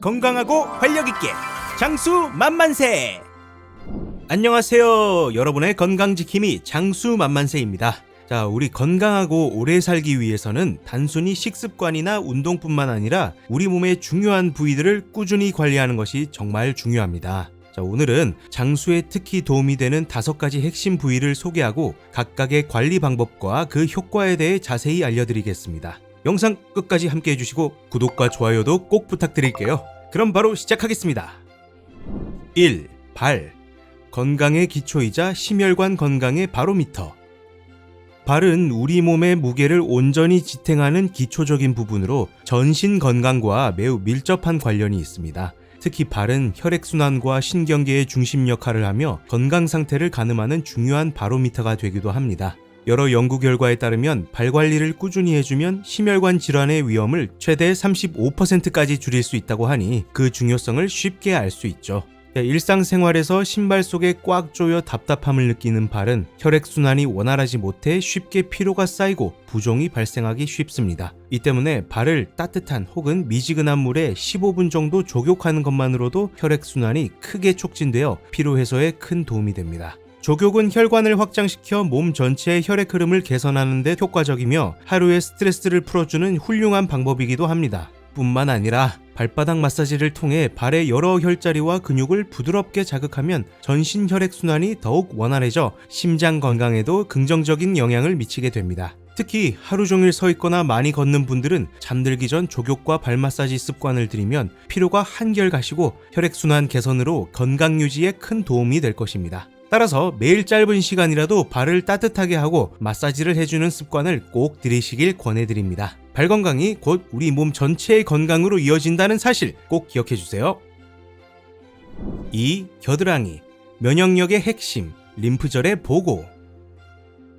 건강하고 활력있게 장수 만만세. 안녕하세요. 여러분의 건강지킴이 장수 만만세입니다. 자, 우리 건강하고 오래 살기 위해서는 단순히 식습관이나 운동뿐만 아니라 우리 몸의 중요한 부위들을 꾸준히 관리하는 것이 정말 중요합니다. 자, 오늘은 장수에 특히 도움이 되는 5가지 핵심 부위를 소개하고 각각의 관리 방법과 그 효과에 대해 자세히 알려드리겠습니다. 영상 끝까지 함께 해주시고 구독과 좋아요도 꼭 부탁드릴게요. 그럼 바로 시작하겠습니다. 1. 발. 건강의 기초이자 심혈관 건강의 바로미터. 발은 우리 몸의 무게를 온전히 지탱하는 기초적인 부분으로 전신 건강과 매우 밀접한 관련이 있습니다. 특히 발은 혈액순환과 신경계의 중심 역할을 하며 건강 상태를 가늠하는 중요한 바로미터가 되기도 합니다. 여러 연구 결과에 따르면 발 관리를 꾸준히 해주면 심혈관 질환의 위험을 최대 35%까지 줄일 수 있다고 하니 그 중요성을 쉽게 알 수 있죠. 일상생활에서 신발 속에 꽉 조여 답답함을 느끼는 발은 혈액순환이 원활하지 못해 쉽게 피로가 쌓이고 부종이 발생하기 쉽습니다. 이 때문에 발을 따뜻한 혹은 미지근한 물에 15분 정도 족욕하는 것만으로도 혈액순환이 크게 촉진되어 피로 해소에 큰 도움이 됩니다. 족욕은 혈관을 확장시켜 몸 전체의 혈액 흐름을 개선하는 데 효과적이며 하루의 스트레스를 풀어주는 훌륭한 방법이기도 합니다. 뿐만 아니라 발바닥 마사지를 통해 발의 여러 혈자리와 근육을 부드럽게 자극하면 전신 혈액순환이 더욱 원활해져 심장 건강에도 긍정적인 영향을 미치게 됩니다. 특히 하루 종일 서 있거나 많이 걷는 분들은 잠들기 전 족욕과 발 마사지 습관을 들이면 피로가 한결 가시고 혈액순환 개선으로 건강 유지에 큰 도움이 될 것입니다. 따라서 매일 짧은 시간이라도 발을 따뜻하게 하고 마사지를 해주는 습관을 꼭 들이시길 권해드립니다. 발 건강이 곧 우리 몸 전체의 건강으로 이어진다는 사실 꼭 기억해주세요. 2. 겨드랑이. 면역력의 핵심, 림프절의 보고.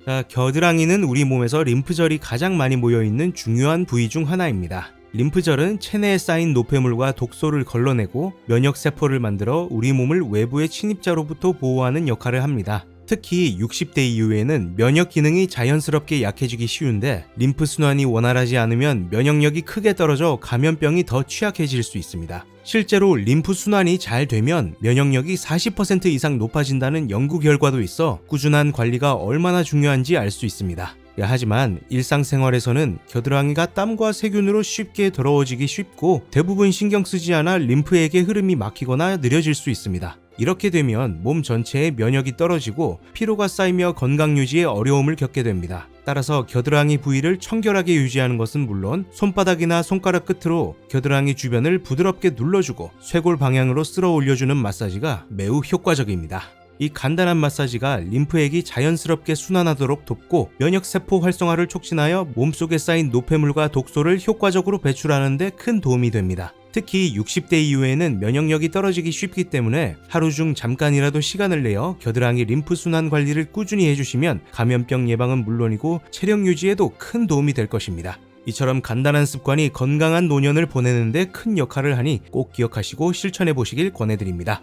자, 겨드랑이는 우리 몸에서 림프절이 가장 많이 모여있는 중요한 부위 중 하나입니다. 림프절은 체내에 쌓인 노폐물과 독소를 걸러내고 면역세포를 만들어 우리 몸을 외부의 침입자로부터 보호하는 역할을 합니다. 특히 60대 이후에는 면역 기능이 자연스럽게 약해지기 쉬운데 림프순환이 원활하지 않으면 면역력이 크게 떨어져 감염병이 더 취약해질 수 있습니다. 실제로 림프순환이 잘 되면 면역력이 40% 이상 높아진다는 연구 결과도 있어 꾸준한 관리가 얼마나 중요한지 알 수 있습니다. 하지만 일상생활에서는 겨드랑이가 땀과 세균으로 쉽게 더러워지기 쉽고 대부분 신경 쓰지 않아 림프액의 흐름이 막히거나 느려질 수 있습니다. 이렇게 되면 몸 전체의 면역이 떨어지고 피로가 쌓이며 건강 유지에 어려움을 겪게 됩니다. 따라서 겨드랑이 부위를 청결하게 유지하는 것은 물론 손바닥이나 손가락 끝으로 겨드랑이 주변을 부드럽게 눌러주고 쇄골 방향으로 쓸어 올려주는 마사지가 매우 효과적입니다. 이 간단한 마사지가 림프액이 자연스럽게 순환하도록 돕고 면역세포 활성화를 촉진하여 몸속에 쌓인 노폐물과 독소를 효과적으로 배출하는 데 큰 도움이 됩니다. 특히 60대 이후에는 면역력이 떨어지기 쉽기 때문에 하루 중 잠깐이라도 시간을 내어 겨드랑이 림프순환 관리를 꾸준히 해주시면 감염병 예방은 물론이고 체력 유지에도 큰 도움이 될 것입니다. 이처럼 간단한 습관이 건강한 노년을 보내는 데 큰 역할을 하니 꼭 기억하시고 실천해 보시길 권해드립니다.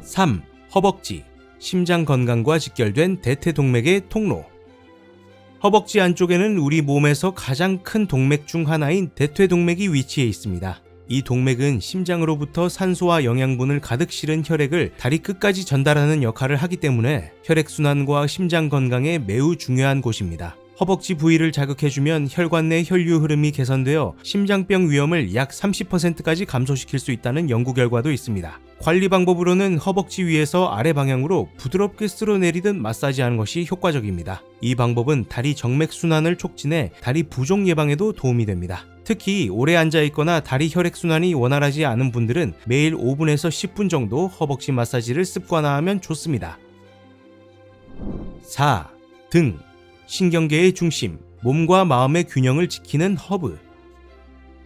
3. 허벅지. 심장 건강과 직결된 대퇴동맥의 통로. 허벅지 안쪽에는 우리 몸에서 가장 큰 동맥 중 하나인 대퇴동맥이 위치해 있습니다. 이 동맥은 심장으로부터 산소와 영양분을 가득 실은 혈액을 다리 끝까지 전달하는 역할을 하기 때문에 혈액순환과 심장 건강에 매우 중요한 곳입니다. 허벅지 부위를 자극해주면 혈관 내 혈류 흐름이 개선되어 심장병 위험을 약 30%까지 감소시킬 수 있다는 연구 결과도 있습니다. 관리 방법으로는 허벅지 위에서 아래 방향으로 부드럽게 쓸어내리듯 마사지하는 것이 효과적입니다. 이 방법은 다리 정맥순환을 촉진해 다리 부종 예방에도 도움이 됩니다. 특히 오래 앉아있거나 다리 혈액순환이 원활하지 않은 분들은 매일 5분에서 10분 정도 허벅지 마사지를 습관화하면 좋습니다. 4. 등. 신경계의 중심, 몸과 마음의 균형을 지키는 허브.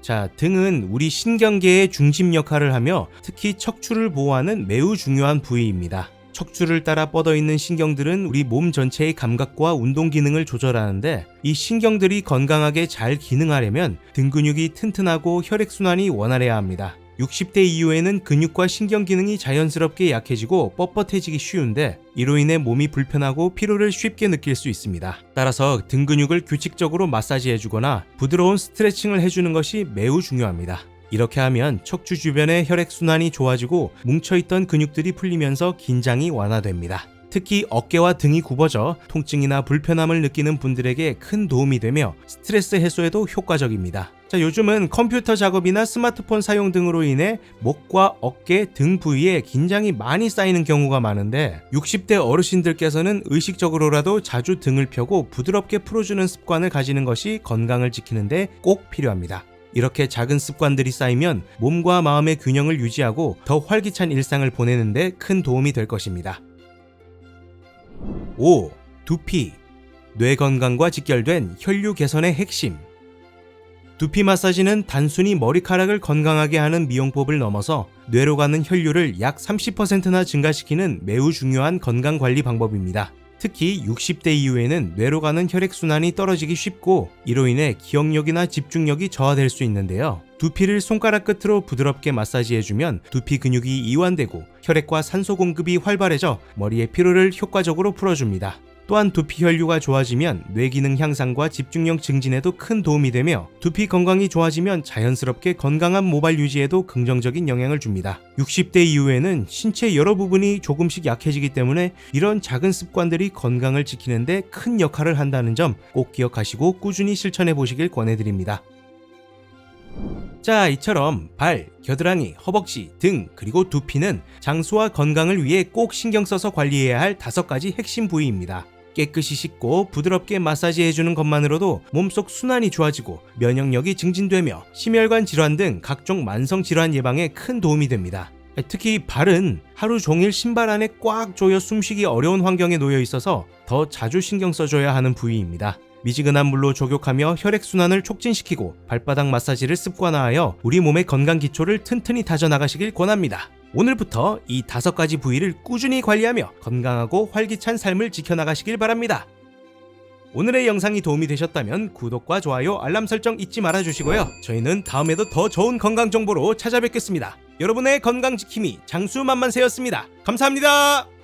자, 등은 우리 신경계의 중심 역할을 하며 특히 척추를 보호하는 매우 중요한 부위입니다. 척추를 따라 뻗어있는 신경들은 우리 몸 전체의 감각과 운동 기능을 조절하는데 이 신경들이 건강하게 잘 기능하려면 등 근육이 튼튼하고 혈액순환이 원활해야 합니다. 60대 이후에는 근육과 신경 기능이 자연스럽게 약해지고 뻣뻣해지기 쉬운데 이로 인해 몸이 불편하고 피로를 쉽게 느낄 수 있습니다. 따라서 등 근육을 규칙적으로 마사지해주거나 부드러운 스트레칭을 해주는 것이 매우 중요합니다. 이렇게 하면 척추 주변의 혈액순환이 좋아지고 뭉쳐있던 근육들이 풀리면서 긴장이 완화됩니다. 특히 어깨와 등이 굽어져 통증이나 불편함을 느끼는 분들에게 큰 도움이 되며 스트레스 해소에도 효과적입니다. 자, 요즘은 컴퓨터 작업이나 스마트폰 사용 등으로 인해 목과 어깨, 등 부위에 긴장이 많이 쌓이는 경우가 많은데 60대 어르신들께서는 의식적으로라도 자주 등을 펴고 부드럽게 풀어주는 습관을 가지는 것이 건강을 지키는데 꼭 필요합니다. 이렇게 작은 습관들이 쌓이면 몸과 마음의 균형을 유지하고 더 활기찬 일상을 보내는데 큰 도움이 될 것입니다. 5. 두피. 뇌 건강과 직결된 혈류 개선의 핵심. 두피 마사지는 단순히 머리카락을 건강하게 하는 미용법을 넘어서 뇌로 가는 혈류를 약 30%나 증가시키는 매우 중요한 건강관리 방법입니다. 특히 60대 이후에는 뇌로 가는 혈액순환이 떨어지기 쉽고 이로 인해 기억력이나 집중력이 저하될 수 있는데요. 두피를 손가락 끝으로 부드럽게 마사지해주면 두피 근육이 이완되고 혈액과 산소 공급이 활발해져 머리의 피로를 효과적으로 풀어줍니다. 또한 두피 혈류가 좋아지면 뇌기능 향상과 집중력 증진에도 큰 도움이 되며 두피 건강이 좋아지면 자연스럽게 건강한 모발 유지에도 긍정적인 영향을 줍니다. 60대 이후에는 신체 여러 부분이 조금씩 약해지기 때문에 이런 작은 습관들이 건강을 지키는데 큰 역할을 한다는 점 꼭 기억하시고 꾸준히 실천해 보시길 권해드립니다. 자, 이처럼 발, 겨드랑이, 허벅지, 등, 그리고 두피는 장수와 건강을 위해 꼭 신경 써서 관리해야 할 5가지 핵심 부위입니다. 깨끗이 씻고 부드럽게 마사지해주는 것만으로도 몸속 순환이 좋아지고 면역력이 증진되며 심혈관 질환 등 각종 만성 질환 예방에 큰 도움이 됩니다. 특히 발은 하루 종일 신발 안에 꽉 조여 숨쉬기 어려운 환경에 놓여 있어서 더 자주 신경 써줘야 하는 부위입니다. 미지근한 물로 족욕하며 혈액순환을 촉진시키고 발바닥 마사지를 습관화하여 우리 몸의 건강 기초를 튼튼히 다져나가시길 권합니다. 오늘부터 이 5가지 부위를 꾸준히 관리하며 건강하고 활기찬 삶을 지켜나가시길 바랍니다. 오늘의 영상이 도움이 되셨다면 구독과 좋아요, 알람 설정 잊지 말아주시고요. 저희는 다음에도 더 좋은 건강 정보로 찾아뵙겠습니다. 여러분의 건강 지킴이 장수만만세였습니다. 감사합니다.